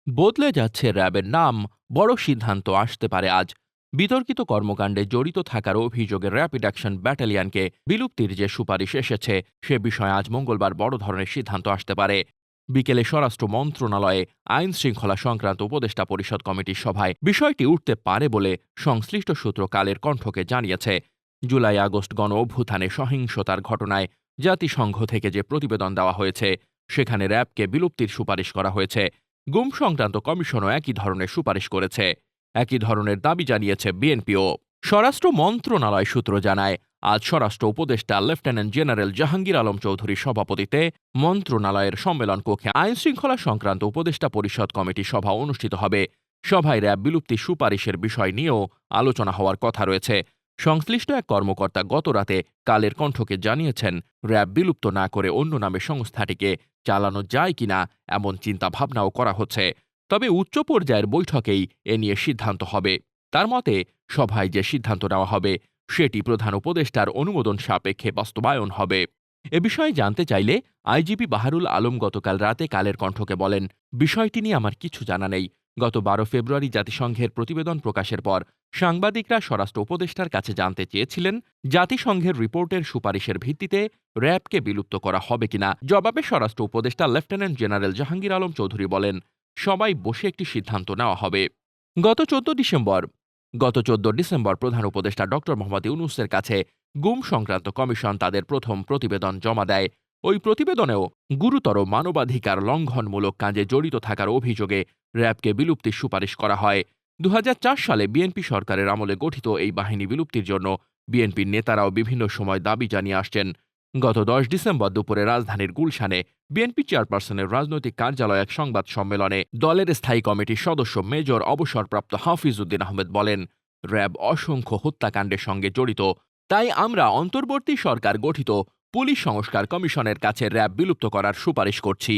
বদলে যাচ্ছে র্যাবের নাম, বড় সিদ্ধান্ত আসতে পারে আজ। বিতর্কিত কর্মকাণ্ডে জড়িত থাকার অভিযোগে র্যাপিড অ্যাকশন ব্যাটালিয়নকে বিলুপ্তির যে সুপারিশ এসেছে সে বিষয়ে আজ মঙ্গলবার বড় ধরনের সিদ্ধান্ত আসতে পারে। বিকেলে স্বরাষ্ট্র মন্ত্রণালয়ে আইন শৃঙ্খলা সংক্রান্ত উপদেষ্টা পরিষদ কমিটির সভায় বিষয়টি উঠতে পারে বলে সংশ্লিষ্ট সূত্র কালের কণ্ঠকে জানিয়েছে। জুলাই আগস্ট গণ অভ্যুত্থানে সহিংসতার ঘটনায় জাতিসংঘ থেকে যে প্রতিবেদন দেওয়া হয়েছে সেখানে র্যাবকে বিলুপ্তির সুপারিশ করা হয়েছে। গুম সংক্রান্ত কমিশনও একই ধরনের সুপারিশ করেছে। একই ধরনের দাবি জানিয়েছে বিএনপিও। স্বরাষ্ট্র মন্ত্রণালয় সূত্র জানায়, আজ স্বরাষ্ট্র উপদেষ্টা লেফটেন্যান্ট জেনারেল জাহাঙ্গীর আলম চৌধুরীর সভাপতিত্বে মন্ত্রণালয়ের সম্মেলন কক্ষে আইন শৃঙ্খলা সংক্রান্ত উপদেষ্টা পরিষদ কমিটি সভা অনুষ্ঠিত হবে। সভায় র্যাব বিলুপ্তির সুপারিশের বিষয় নিয়েও আলোচনা হওয়ার কথা রয়েছে। সংশ্লিষ্ট এক কর্মকর্তা গতরাতে কালের কণ্ঠকে জানিয়েছেন, র্যাব বিলুপ্ত না করে অন্য নামে সংস্থাটিকে চালানো যায় কিনা এমন চিন্তা ভাবনাও করা হচ্ছে। তবে উচ্চ পর্যায়ের বৈঠকেই এ নিয়ে সিদ্ধান্ত হবে। তার মতে, সভায় যে সিদ্ধান্ত নেওয়া হবে সেটি প্রধান উপদেষ্টার অনুমোদন সাপেক্ষে বাস্তবায়ন হবে। এ বিষয়ে জানতে চাইলে আইজিপি বাহারুল আলম গতকাল রাতে কালের কণ্ঠকে বলেন, বিষয়টি নিয়ে আমার কিছু জানা নেই। গত ১২ ফেব্রুয়ারি জাতিসংঘের প্রতিবেদন প্রকাশের পর সাংবাদিকরা স্বরাষ্ট্র উপদেষ্টার কাছে জানতে চেয়েছিলেন জাতিসংঘের রিপোর্টের সুপারিশের ভিত্তিতে র্যাবকে বিলুপ্ত করা হবে কিনা। জবাবে স্বরাষ্ট্র উপদেষ্টা লেফটেন্যান্ট জেনারেল জাহাঙ্গীর আলম চৌধুরী বলেন, সবাই বসে একটি সিদ্ধান্ত নেওয়া হবে। গত ১৪ ডিসেম্বর প্রধান উপদেষ্টা ডক্টর মোহাম্মদ ইউনূসের কাছে গুম সংক্রান্ত কমিশন তাদের প্রথম প্রতিবেদন জমা দেয়। ওই প্রতিবেদনেও গুরুতর মানবাধিকার লঙ্ঘনমূলক কাজে জড়িত থাকার অভিযোগে র্যাবকে বিলুপ্তির সুপারিশ করা হয়। ২০০৪ সালে বিএনপি সরকারের আমলে গঠিত এই বাহিনী বিলুপ্তির জন্য বিএনপির নেতারাও বিভিন্ন সময় দাবি জানিয়ে আসছেন। গত ১০ ডিসেম্বর দুপুরে রাজধানীর গুলশানে বিএনপি চেয়ারপারসনের রাজনৈতিক কার্যালয়ে এক সংবাদ সম্মেলনে দলের স্থায়ী কমিটির সদস্য মেজর অবসরপ্রাপ্ত হাফিজ উদ্দিন আহমেদ বলেন, র্যাব অসংখ্য হত্যাকাণ্ডের সঙ্গে জড়িত, তাই আমরা অন্তর্বর্তী সরকার গঠিত পুলিশ সংস্কার কমিশনের কাছে র্যাব বিলুপ্ত করার সুপারিশ করছি।